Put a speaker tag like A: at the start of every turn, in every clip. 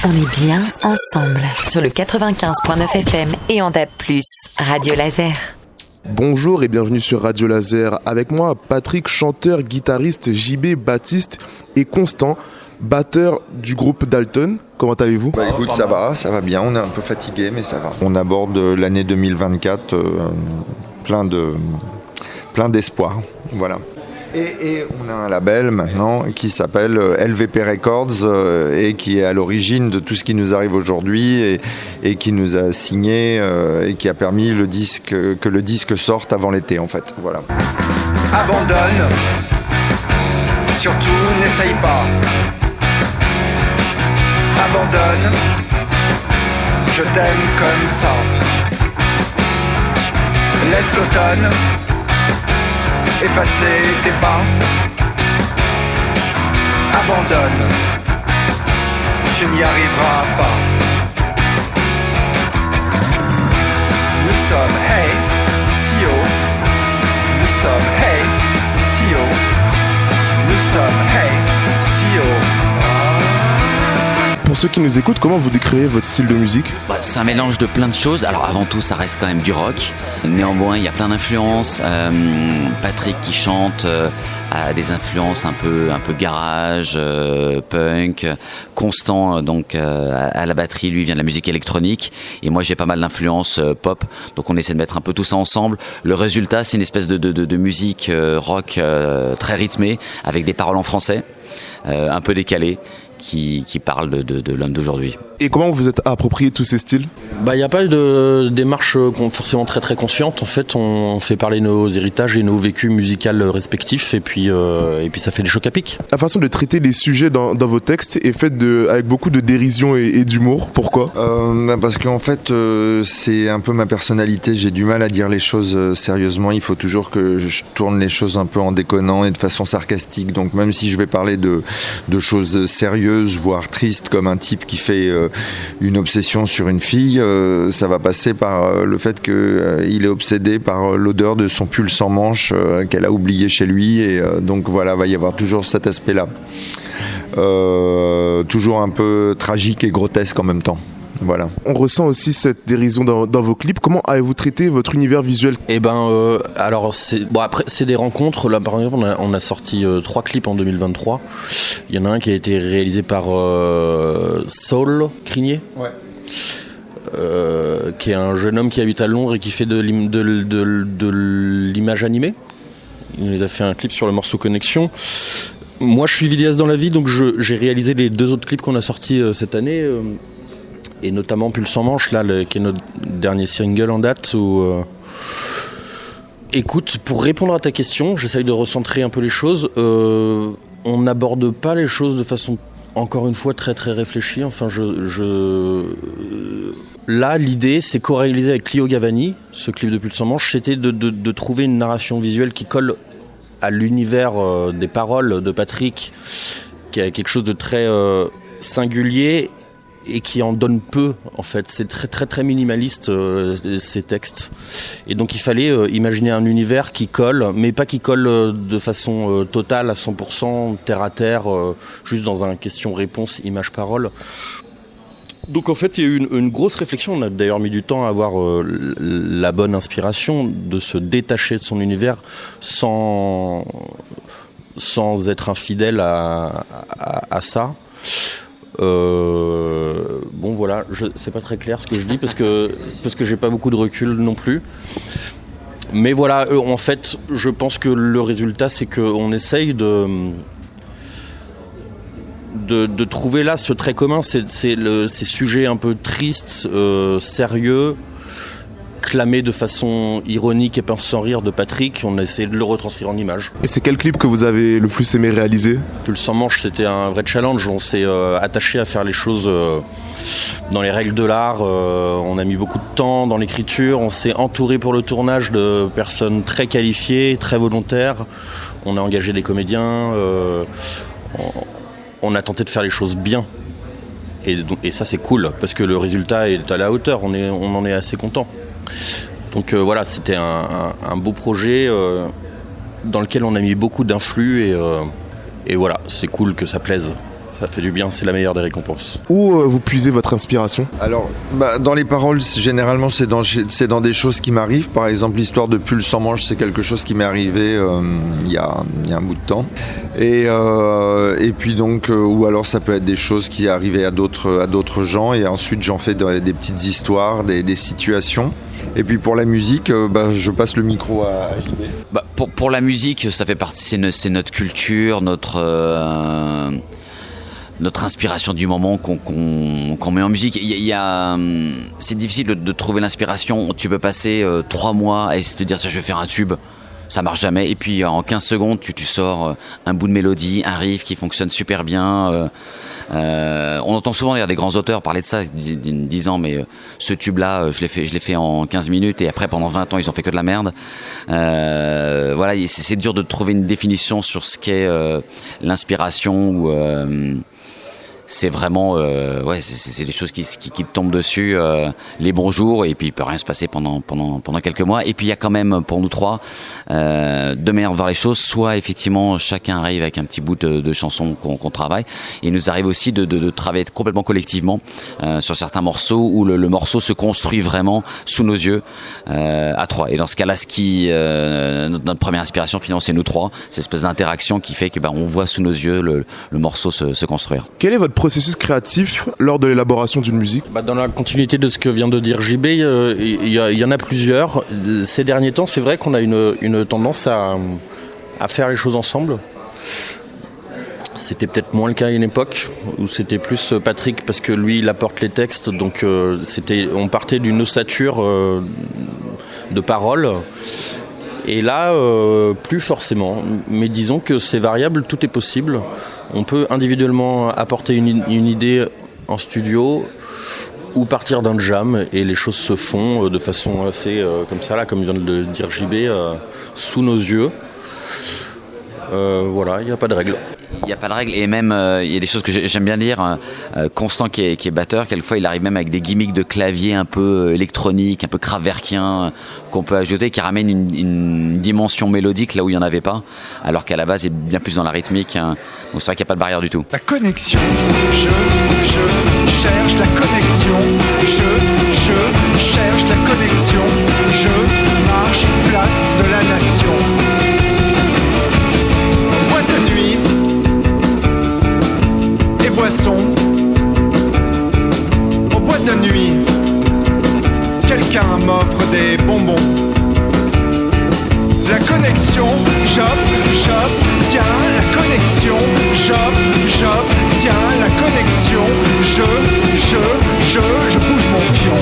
A: On est bien ensemble sur le 95.9 FM et en DAB+, Radio Laser.
B: Bonjour et bienvenue sur Radio Laser. Avec moi, Patrick, chanteur, guitariste, JB, Baptiste et Constant, batteur du groupe Dalton. Comment allez-vous ?
C: Écoute, ça va bien. On est un peu fatigué, mais ça va. On aborde l'année 2024 plein d'espoir. Voilà. Et on a un label maintenant qui s'appelle LVP Records et qui est à l'origine de tout ce qui nous arrive aujourd'hui et qui nous a signé et qui a permis que le disque sorte avant l'été en fait. Voilà.
D: Abandonne, surtout n'essaye pas. Abandonne, je t'aime comme ça. Laisse l'automne effacer tes pas. Abandonne, tu n'y arriveras pas. Nous sommes hey, si haut. Nous sommes hey, si haut. Nous sommes hey, si haut.
B: Pour ceux qui nous écoutent, comment vous décrivez votre style de musique ?
E: C'est un mélange de plein de choses. Alors avant tout, ça reste quand même du rock. Néanmoins, il y a plein d'influences. Patrick qui chante a des influences un peu garage, punk. Constant donc à la batterie, lui vient de la musique électronique. Et moi, j'ai pas mal d'influences pop. Donc on essaie de mettre un peu tout ça ensemble. Le résultat, c'est une espèce de musique rock très rythmée avec des paroles en français, un peu décalées. Qui parle de l'homme d'aujourd'hui.
B: Et comment vous êtes approprié tous ces styles ?
F: Il n'y a pas eu de démarche forcément très très consciente. En fait, on fait parler nos héritages et nos vécus musicaux respectifs et puis ça fait des chocs à pic.
B: La façon de traiter les sujets dans vos textes est faite avec beaucoup de dérision et d'humour. Pourquoi ?
C: Parce qu'en fait, c'est un peu ma personnalité. J'ai du mal à dire les choses sérieusement. Il faut toujours que je tourne les choses un peu en déconnant et de façon sarcastique. Donc même si je vais parler de choses sérieuses, voire tristes, comme un type qui fait une obsession sur une fille, ça va passer par le fait qu'il est obsédé par l'odeur de son pull sans manches qu'elle a oublié chez lui, et donc voilà, va y avoir toujours cet aspect-là, toujours un peu tragique et grotesque en même temps. Voilà.
B: On ressent aussi cette dérision dans vos clips. Comment avez-vous traité votre univers visuel ?
F: Alors après c'est des rencontres. Là par exemple on a sorti 3 clips en 2023. Il y en a un qui a été réalisé par Saul Crinier. Ouais. Qui est un jeune homme qui habite à Londres et qui fait de l'image animée. Il nous a fait un clip sur le morceau Connexion. Moi je suis vidéaste dans la vie, donc j'ai réalisé les 2 autres clips qu'on a sortis cette année. Et notamment Pull sans manche, là, qui est notre dernier single en date. Écoute, pour répondre à ta question, j'essaye de recentrer un peu les choses. On n'aborde pas les choses de façon, encore une fois, très très réfléchie. Enfin, là, l'idée, c'est co-réaliser avec Clio Gavani, ce clip de Pull sans manche, c'était de trouver une narration visuelle qui colle à l'univers des paroles de Patrick, qui a quelque chose de très singulier et qui en donne peu en fait. C'est très très très minimaliste ces textes, et donc il fallait imaginer un univers qui colle, mais pas qui colle de façon totale à 100% terre à terre, juste dans un question-réponse image-parole. Donc en fait il y a eu une grosse réflexion. On a d'ailleurs mis du temps à avoir la bonne inspiration de se détacher de son univers sans être infidèle à ça. Bon voilà, c'est pas très clair ce que je dis parce que j'ai pas beaucoup de recul non plus. Mais voilà, en fait, je pense que le résultat, c'est qu'on essaye de trouver là ce trait commun, c'est ces sujets un peu tristes, sérieux, clamé de façon ironique et pince sans rire de Patrick. On a essayé de le retranscrire en images.
B: Et c'est quel clip que vous avez le plus aimé réaliser ?
F: Pull sans manche, c'était un vrai challenge. On s'est attaché à faire les choses dans les règles de l'art. On a mis beaucoup de temps dans l'écriture. On s'est entouré pour le tournage de personnes très qualifiées, très volontaires. On a engagé des comédiens. On a tenté de faire les choses bien. Et ça, c'est cool, parce que le résultat est à la hauteur. On en est assez content. Donc voilà, c'était un beau projet dans lequel on a mis beaucoup d'influx et voilà, c'est cool que ça plaise. Ça fait du bien, c'est la meilleure des récompenses.
B: Où vous puisez votre inspiration ?
C: Alors, dans les paroles, généralement, c'est dans des choses qui m'arrivent. Par exemple, l'histoire de Pull sans manche, c'est quelque chose qui m'est arrivé il y a un bout de temps. Et puis donc, ou alors ça peut être des choses qui arrivaient à d'autres gens. Et ensuite, j'en fais des petites histoires, des situations. Et puis pour la musique, je passe le micro à JB.
E: Pour la musique, ça fait partie, c'est notre culture, notre inspiration du moment qu'on met en musique. C'est difficile de trouver l'inspiration. Tu peux passer 3 mois à essayer de te dire, ça, je vais faire un tube. Ça marche jamais. Et puis en 15 secondes, tu sors un bout de mélodie, un riff qui fonctionne super bien. On entend souvent d'ailleurs des grands auteurs parler de ça, disant mais ce tube-là, je l'ai fait en 15 minutes et après pendant 20 ans ils ont fait que de la merde. Voilà, c'est dur de trouver une définition sur ce qu'est l'inspiration ou c'est vraiment c'est des choses qui te tombent dessus les bons jours et puis il peut rien se passer pendant quelques mois. Et puis il y a quand même pour nous trois deux manières de voir les choses. Soit effectivement chacun arrive avec un petit bout de chanson qu'on travaille, et il nous arrive aussi de travailler complètement collectivement sur certains morceaux où le morceau se construit vraiment sous nos yeux à trois. Et dans ce cas-là, notre première inspiration finalement c'est nous trois, cette espèce d'interaction qui fait que on voit sous nos yeux le morceau se construire.
B: Quel est votre processus créatif lors de l'élaboration d'une musique ?
F: Dans la continuité de ce que vient de dire JB, il y en a plusieurs. Ces derniers temps, c'est vrai qu'on a une tendance à faire les choses ensemble. C'était peut-être moins le cas à une époque, où c'était plus Patrick, parce que lui, il apporte les textes, donc on partait d'une ossature de paroles. Et là, plus forcément. Mais disons que c'est variable, tout est possible. On peut individuellement apporter une idée en studio ou partir d'un jam, et les choses se font de façon assez comme ça, là, comme vient de le dire JB, sous nos yeux. Voilà, il n'y a pas de règle.
E: Il n'y a pas de règle, et même il y a des choses que j'aime bien dire. Constant qui est batteur, quelquefois il arrive même avec des gimmicks de clavier un peu électroniques, un peu kraftwerkien, qu'on peut ajouter, qui ramène une dimension mélodique là où il n'y en avait pas, alors qu'à la base il est bien plus dans la rythmique. Donc c'est vrai qu'il n'y a pas de barrière du tout.
D: La connexion, je cherche la connexion, je cherche la connexion, je marche place de la nation. Boîte de nuit et boissons. Aux boîtes de nuit, quelqu'un m'offre des bonbons. La connexion, j'op, tiens, la connexion, j'op, tiens, la connexion, je bouge mon fion.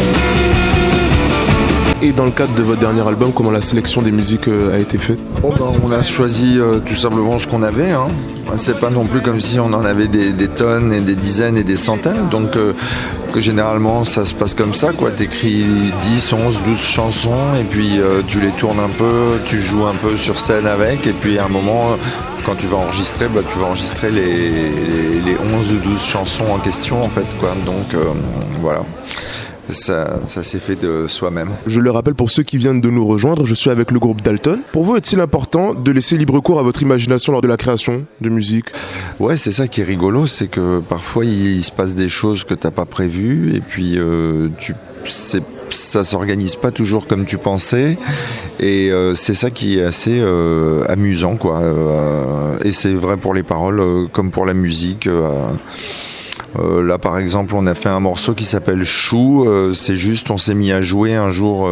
B: Et dans le cadre de votre dernier album, comment la sélection des musiques a été faite ?
C: On a choisi tout simplement ce qu'on avait. C'est pas non plus comme si on en avait des tonnes et des dizaines et des centaines. Donc que généralement ça se passe comme ça, quoi. T'écris 10, 11, 12 chansons et puis tu les tournes un peu, tu joues un peu sur scène avec, et puis à un moment, quand tu vas enregistrer, tu vas enregistrer les 11 ou 12 chansons en question, en fait, quoi. Donc voilà. Ça s'est fait de soi-même.
B: Je le rappelle pour ceux qui viennent de nous rejoindre, je suis avec le groupe Dalton. Pour vous, est-il important de laisser libre cours à votre imagination lors de la création de musique ?
C: Ouais, c'est ça qui est rigolo, c'est que parfois il se passe des choses que t'as pas prévues, et puis ça s'organise pas toujours comme tu pensais, et c'est ça qui est assez amusant, quoi. Et c'est vrai pour les paroles comme pour la musique. Là par exemple on a fait un morceau qui s'appelle Chou, c'est juste on s'est mis à jouer un jour,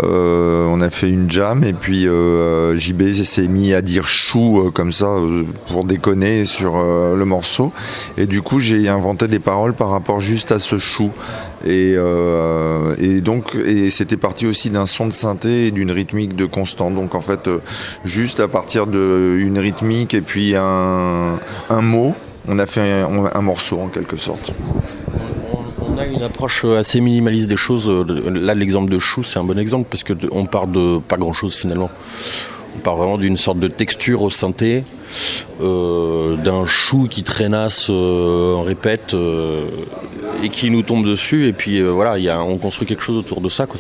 C: on a fait une jam, et puis JB s'est mis à dire chou comme ça pour déconner sur le morceau, et du coup j'ai inventé des paroles par rapport juste à ce chou, et c'était parti aussi d'un son de synthé et d'une rythmique de Constant, donc en fait juste à partir d'une rythmique et puis un mot, on a fait un morceau en quelque sorte.
F: On a une approche assez minimaliste des choses. Là, l'exemple de Chou, c'est un bon exemple parce qu'on part de pas grand-chose finalement. On part vraiment d'une sorte de texture au synthé d'un chou qui traînasse en répète et qui nous tombe dessus, et puis voilà, on construit quelque chose autour de ça, quoi.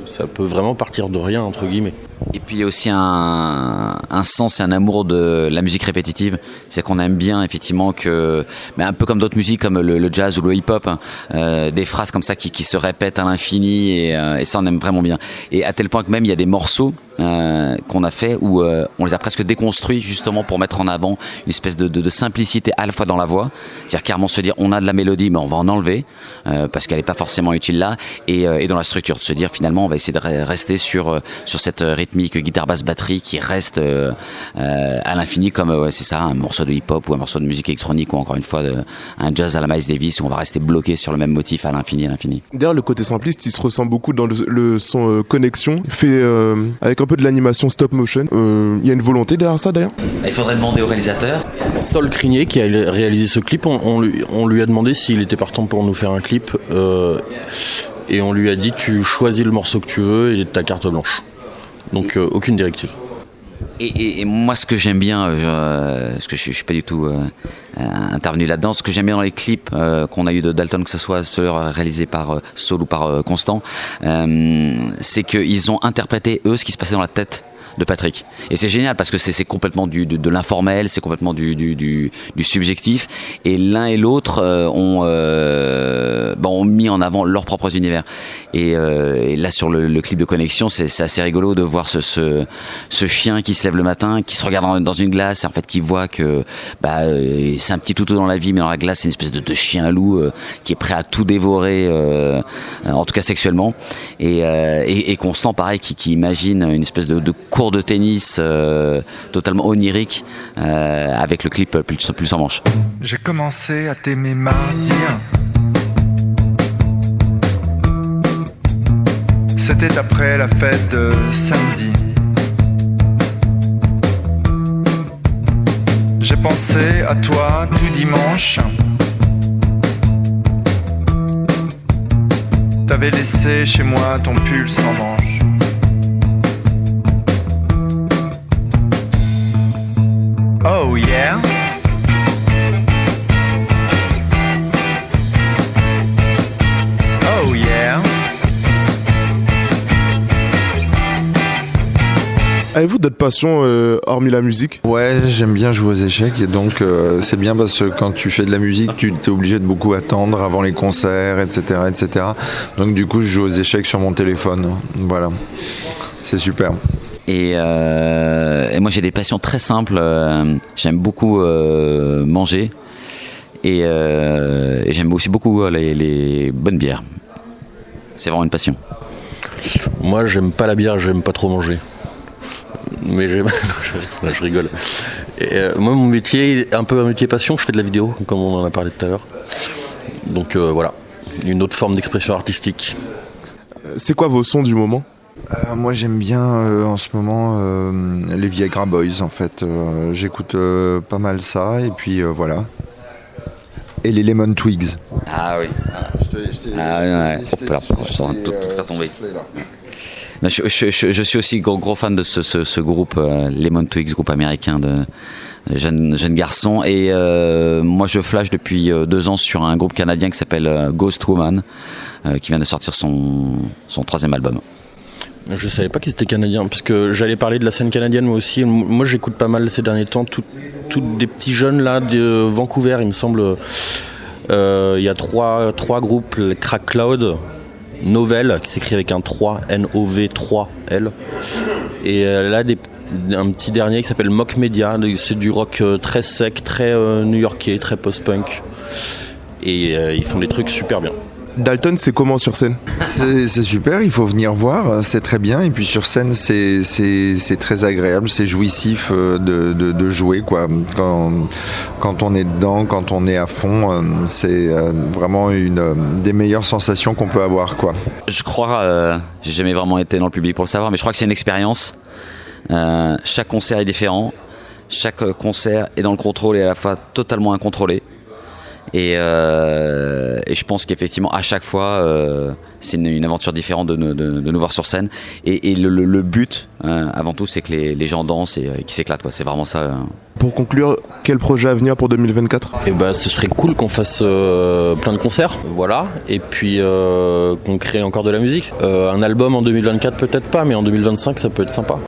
F: Ça peut vraiment partir de rien, entre guillemets.
E: Et puis il y a aussi un sens et un amour de la musique répétitive. C'est qu'on aime bien effectivement mais un peu comme d'autres musiques comme le jazz ou le hip-hop, des phrases comme ça qui se répètent à l'infini, et ça on aime vraiment bien. Et à tel point que même il y a des morceaux qu'on a fait où on les a presque déconstruits justement pour mettre en avant une espèce de simplicité à la fois dans la voix, c'est-à-dire carrément se dire on a de la mélodie mais on va en enlever parce qu'elle n'est pas forcément utile là, et dans la structure de se dire finalement on va essayer de rester sur cette rythmique guitare basse batterie qui reste à l'infini, comme c'est ça, un morceau de hip-hop ou un morceau de musique électronique, ou encore une fois un jazz à la Miles Davis où on va rester bloqué sur le même motif à l'infini.
B: D'ailleurs, le côté simpliste, il se ressent beaucoup dans le son Connexion, fait avec un peu de l'animation stop motion. Il y a une volonté derrière ça d'ailleurs.
E: Il faudrait demander au réalisateur.
F: Sol Crinier, qui a réalisé ce clip, on lui a demandé s'il était partant pour nous faire un clip, et on lui a dit tu choisis le morceau que tu veux et ta carte blanche. Donc aucune directive.
E: Et moi, ce que j'aime bien, parce que je suis pas du tout intervenu là-dedans, ce que j'aime bien dans les clips qu'on a eu de Dalton, que ce soit ceux réalisés par Saul ou par Constant, c'est qu'ils ont interprété eux ce qui se passait dans la tête de Patrick. Et c'est génial parce que c'est complètement de l'informel, c'est complètement du subjectif, et l'un et l'autre ont mis en avant leurs propres univers. Et là sur le clip de Connexion, c'est assez rigolo de voir ce chien qui se lève le matin, qui se regarde dans une glace, et en fait qui voit que c'est un petit toutou dans la vie, mais dans la glace c'est une espèce de chien loup qui est prêt à tout dévorer, en tout cas sexuellement. Et Constant pareil qui imagine une espèce de cours de tennis totalement onirique avec le clip plus en manche.
D: J'ai commencé à t'aimer mardi. C'était après la fête de samedi. J'ai pensé à toi tout dimanche. T'avais laissé chez moi ton pull sans manche. Oh yeah. Oh yeah.
B: Avez-vous d'autres passions hormis la musique ?
C: Ouais, j'aime bien jouer aux échecs, et donc c'est bien parce que quand tu fais de la musique, tu es obligé de beaucoup attendre avant les concerts, etc., etc. Donc du coup, je joue aux échecs sur mon téléphone. Voilà, c'est super.
E: Et moi j'ai des passions très simples. J'aime beaucoup manger, et j'aime aussi beaucoup les bonnes bières. C'est vraiment une passion.
F: Moi j'aime pas la bière, j'aime pas trop manger. Mais j'aime. Là, je rigole. Moi mon métier est un peu un métier passion. Je fais de la vidéo, comme on en a parlé tout à l'heure. Donc voilà, une autre forme d'expression artistique.
B: C'est quoi vos sons du moment ?
C: Moi j'aime bien en ce moment les Viagra Boys en fait. J'écoute pas mal ça, et puis voilà. Et les Lemon Twigs.
E: Ah oui. Ouais. Hop là, je suis en train de tout faire tomber. Je suis aussi gros fan de ce groupe Lemon Twigs, groupe américain de jeunes garçons, et moi je flash depuis 2 ans sur un groupe canadien qui s'appelle Ghost Woman, qui vient de sortir son 3e album.
F: Je savais pas qu'ils étaient canadiens, parce que j'allais parler de la scène canadienne moi aussi. Moi j'écoute pas mal ces derniers temps tous des petits jeunes là de Vancouver, il me semble. Il y a trois groupes, le Crack Cloud, Novel qui s'écrit avec un 3, N-O-V 3-L, et là un petit dernier qui s'appelle Mock Media. C'est du rock très sec, très new-yorkais, très post-punk, et ils font des trucs super bien.
B: Dalton, c'est comment sur scène ?
C: C'est super, il faut venir voir, c'est très bien. Et puis sur scène, c'est très agréable, c'est jouissif de jouer, quoi. Quand on est dedans, quand on est à fond, c'est vraiment une des meilleures sensations qu'on peut avoir, quoi.
E: Je crois, j'ai jamais vraiment été dans le public pour le savoir, mais je crois que c'est une expérience. Chaque concert est différent, chaque concert est dans le contrôle et à la fois totalement incontrôlé. Et je pense qu'effectivement à chaque fois c'est une aventure différente de nous voir sur scène. Et le but avant tout, c'est que les gens dansent et qu'ils s'éclatent, quoi. C'est vraiment ça.
B: Pour conclure, quel projet à venir pour 2024 ?
F: Et ce serait cool qu'on fasse plein de concerts, voilà, et puis qu'on crée encore de la musique. Un album en 2024 peut-être pas, mais en 2025 ça peut être sympa.